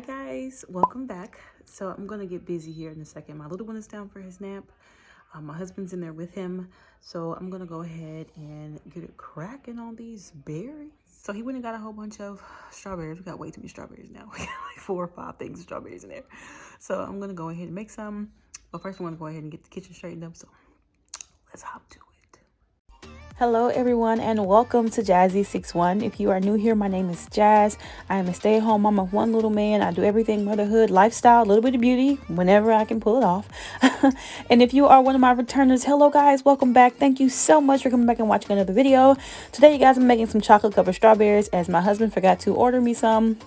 Hi guys, welcome back. So I'm gonna get busy here in a second. My little one is down for his nap. My husband's in there with him. So I'm gonna go ahead and get it cracking on these berries. So he went and got a whole bunch of strawberries. We got way too many strawberries now. We got like 4 or 5 things of strawberries in there. So I'm gonna go ahead and make some. But first I'm gonna go ahead and get the kitchen straightened up. So let's hop to it. Hello everyone and welcome to Jazzy61. If you are new here, my name is Jazz. I am a stay-at-home mom of 1 little man. I do everything motherhood, lifestyle, a little bit of beauty whenever I can pull it off. And if you are one of my returners, hello guys, welcome back. Thank you so much for coming back and watching another video. Today you guys, I'm making some chocolate covered strawberries as my husband forgot to order me some.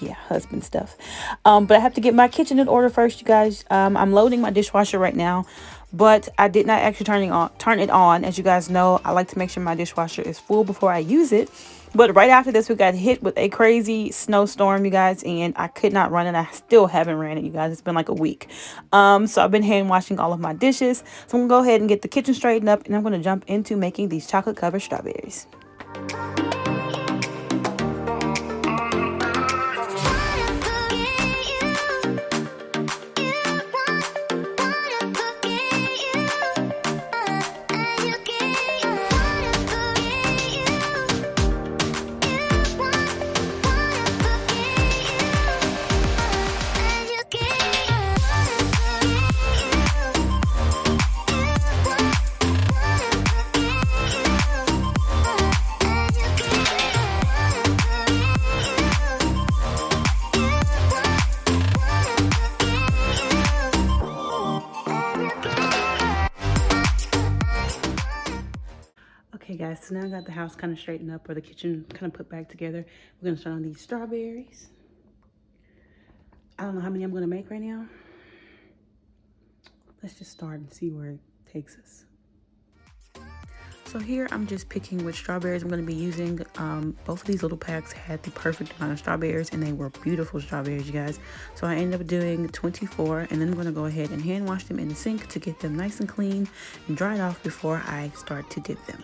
Yeah, husband stuff. But I have to get my kitchen in order first, you guys. I'm loading my dishwasher right now, but I did not actually turn it on. As you guys know, I like to make sure my dishwasher is full before I use it. But right after this, we got hit with a crazy snowstorm, you guys, and I could not run it. I still haven't ran it, you guys. It's been like a week. So I've been hand washing all of my dishes. So I'm gonna go ahead and get the kitchen straightened up, and I'm gonna jump into making these chocolate covered strawberries. Okay guys, so now I got the house kind of straightened up, or the kitchen kind of put back together. We're gonna start on these strawberries. I don't know how many I'm gonna make right now. Let's just start and see where it takes us. So here I'm just picking which strawberries I'm gonna be using. Both of these little packs had the perfect amount of strawberries, and they were beautiful strawberries, you guys. So I ended up doing 24, and then I'm gonna go ahead and hand wash them in the sink to get them nice and clean and dried off before I start to dip them.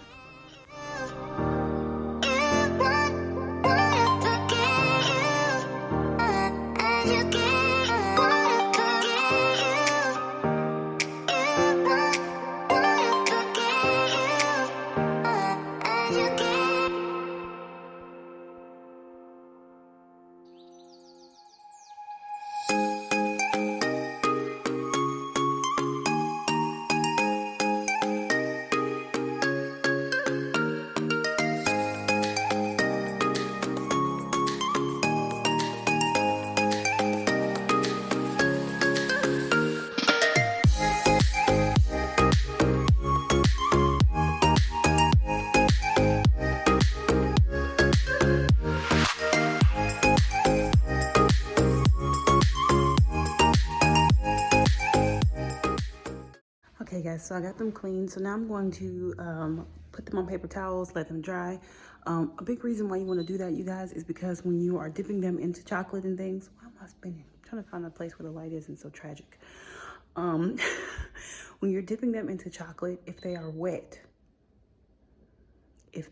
Okay guys, so I got them clean. So now I'm going to put them on paper towels, let them dry. A big reason why you want to do that, you guys, is because when you are dipping them into chocolate and things, why am I spinning? I'm trying to find a place where the light isn't so tragic. When you're dipping them into chocolate, if they are wet, the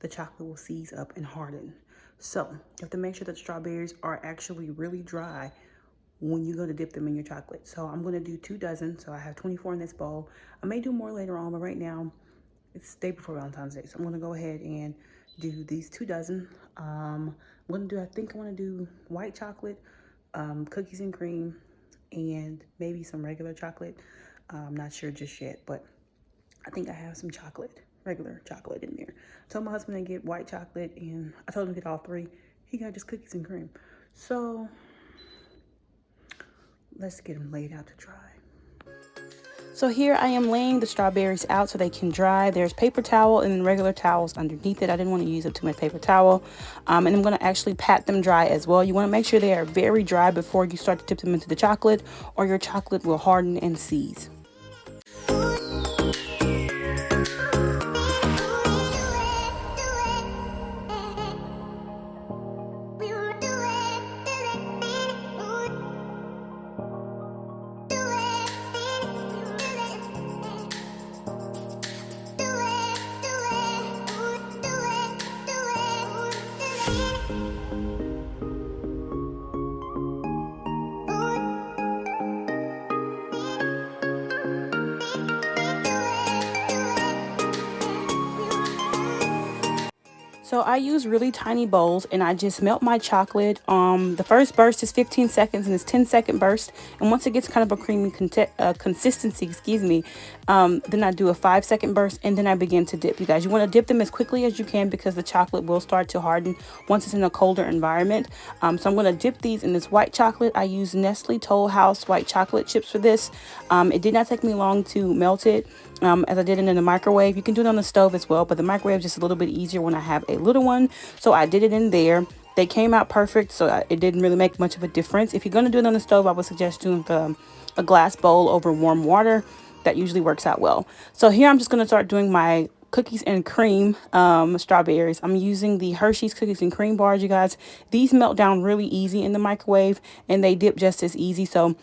chocolate will seize up and harden. So you have to make sure that strawberries are actually really dry when you go to dip them in your chocolate. So I'm gonna do 2 dozen. So I have 24 in this bowl. I may do more later on, but right now it's the day before Valentine's Day. So I'm gonna go ahead and do these 2 dozen. I think I wanna do white chocolate, cookies and cream, and maybe some regular chocolate. I'm not sure just yet, but I think I have some regular chocolate in there. I told my husband to get white chocolate, and I told him to get all 3. He got just cookies and cream. So let's get them laid out to dry. So here I am laying the strawberries out so they can dry. There's paper towel and then regular towels underneath it. I didn't want to use up too much paper towel. And I'm going to actually pat them dry as well. You want to make sure they are very dry before you start to dip them into the chocolate, or your chocolate will harden and seize. So I use really tiny bowls and I just melt my chocolate. The first burst is 15 seconds and it's 10-second burst. And once it gets kind of a creamy consistency, then I do a 5-second burst and then I begin to dip. You guys, you want to dip them as quickly as you can because the chocolate will start to harden once it's in a colder environment. So I'm going to dip these in this white chocolate. I use Nestle Toll House white chocolate chips for this. It did not take me long to melt it. As I did it in the microwave. You can do it on the stove as well, but the microwave is just a little bit easier when I have a little one. So I did it in there. They came out perfect, so it didn't really make much of a difference. If you're going to do it on the stove, I would suggest doing a glass bowl over warm water. That usually works out well. So here I'm just going to start doing my cookies and cream strawberries. I'm using the Hershey's cookies and cream bars, you guys. These melt down really easy in the microwave and they dip just as easy. So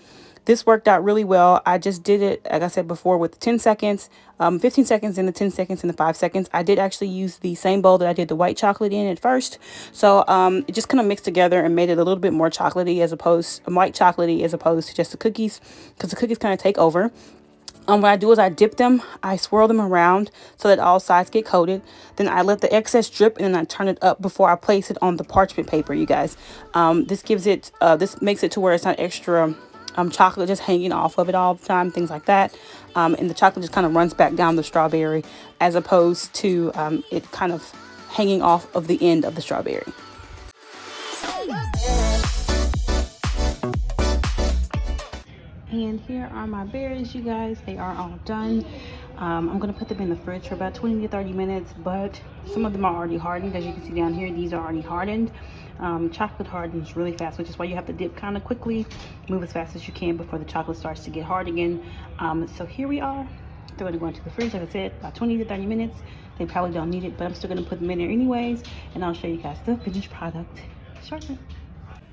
this worked out really well. I just did it, like I said before, with 10 seconds, 15 seconds, and the 10 seconds and the 5 seconds. I did actually use the same bowl that I did the white chocolate in at first. So it just kind of mixed together and made it a little bit more chocolatey white chocolatey as opposed to just the cookies, because the cookies kind of take over. What I do is I dip them, I swirl them around so that all sides get coated. Then I let the excess drip and then I turn it up before I place it on the parchment paper, you guys. This makes it to where it's not extra chocolate just hanging off of it all the time, things like that. And the chocolate just kind of runs back down the strawberry as opposed to it kind of hanging off of the end of the strawberry. And here are my berries, you guys. They are all done. I'm going to put them in the fridge for about 20 to 30 minutes, but some of them are already hardened. As you can see down here, these are already hardened. Chocolate hardens really fast, which is why you have to dip kind of quickly. Move as fast as you can before the chocolate starts to get hard again. So here we are. They're going to go into the fridge, like I said, about 20 to 30 minutes. They probably don't need it, but I'm still going to put them in there anyways. And I'll show you guys the finished product shortly.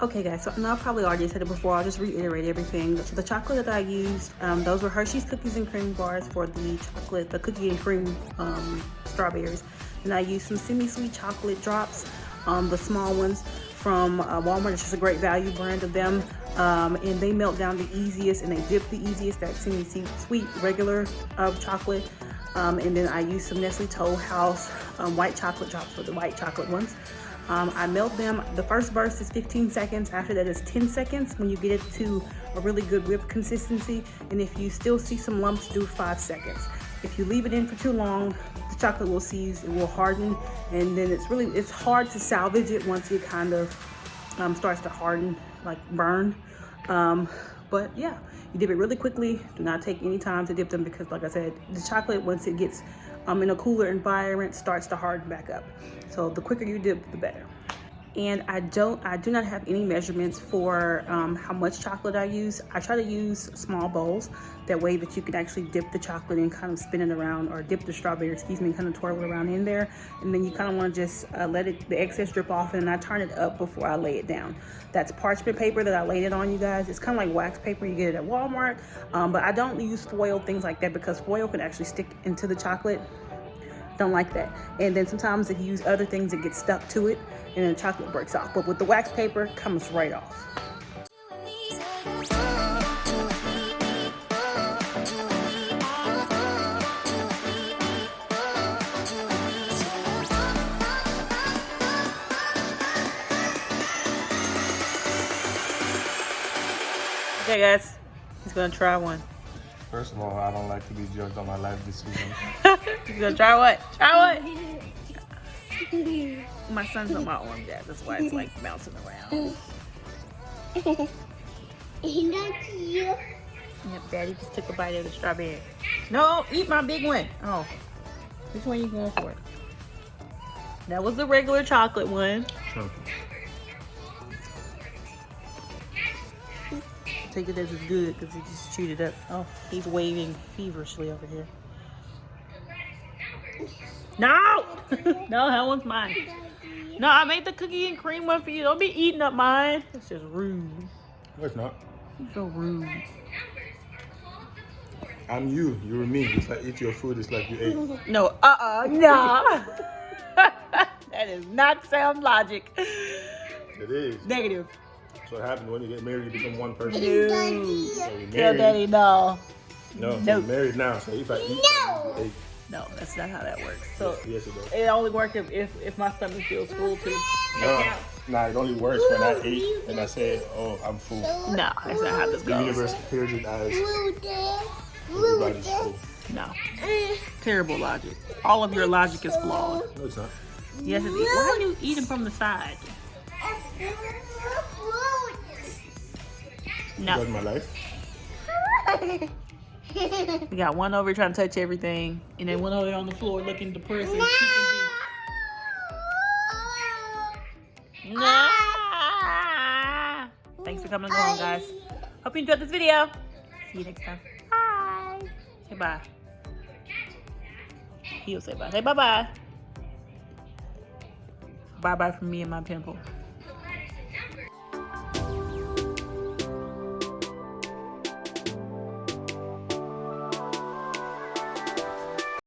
Okay guys, so I know I probably already said it before. I'll just reiterate everything. So the chocolate that I used, those were Hershey's cookies and cream bars for the cookie and cream strawberries. And I used some semi-sweet chocolate drops, the small ones from Walmart. It's just a great value brand of them. And they melt down the easiest and they dip the easiest, that semi-sweet regular chocolate. And then I used some Nestle Toll House white chocolate drops for the white chocolate ones. I melt them. The first burst is 15 seconds. After that is 10 seconds when you get it to a really good whipped consistency. And if you still see some lumps, do 5 seconds. If you leave it in for too long, the chocolate will seize, it will harden, and then it's hard to salvage it once it kind of starts to harden, like burn. But yeah, you dip it really quickly. Do not take any time to dip them because, like I said, the chocolate, once it gets in a cooler environment, starts to harden back up. So the quicker you dip, the better. And I do not have any measurements for how much chocolate I use. I try to use small bowls. That way that you can actually dip the chocolate and kind of spin it around, or dip the strawberry, kind of twirl it around in there. And then you kind of want to just let the excess drip off, and I turn it up before I lay it down. That's parchment paper that I laid it on, you guys. It's kind of like wax paper. You get it at Walmart. But I don't use foil, things like that, because foil can actually stick into the chocolate. Don't like that. And then sometimes if you use other things, it gets stuck to it and then the chocolate breaks off. But with the wax paper, it comes right off. Okay guys, he's gonna try one. First of all, I don't like to be judged on my life decisions. You gonna try what? Try what? My son's on my arm, guys. That's why it's like bouncing around. Yep, Daddy just took a bite of the strawberry. No, eat my big one. Oh, which one are you going for? That was the regular chocolate one. Sure. Take it as it's good because he just chewed it up. Oh, he's waving feverishly over here. No! No, that one's mine. No, I made the cookie and cream one for you. Don't be eating up mine. That's just rude. No, it's not. You're so rude. I'm you. You're me. If I eat your food, it's like you ate. No, no. That is not sound logic. It is. Negative. That's what happens when you get married. You become one person. No. So Tell Daddy no. No, so you're married now. So if I eat, you ate. No, that's not how that works. So Yes, it does. it only works if my stomach feels full too. Nah, it only works when I ate and I said, "Oh, I'm full." No, that's not how this The goes. universe hears it as everybody's full. No. Terrible logic. All of your logic is flawed. No, it's not. Yes, it is. Why are you eating from the side? No. That's my life. We got one over here trying to touch everything, and then one over there on the floor looking depressed and kicking. No. Thanks for coming along, guys. Hope you enjoyed this video. See you next time. Bye. Say bye. He'll say bye. Say bye-bye. Bye-bye from me and my pimple.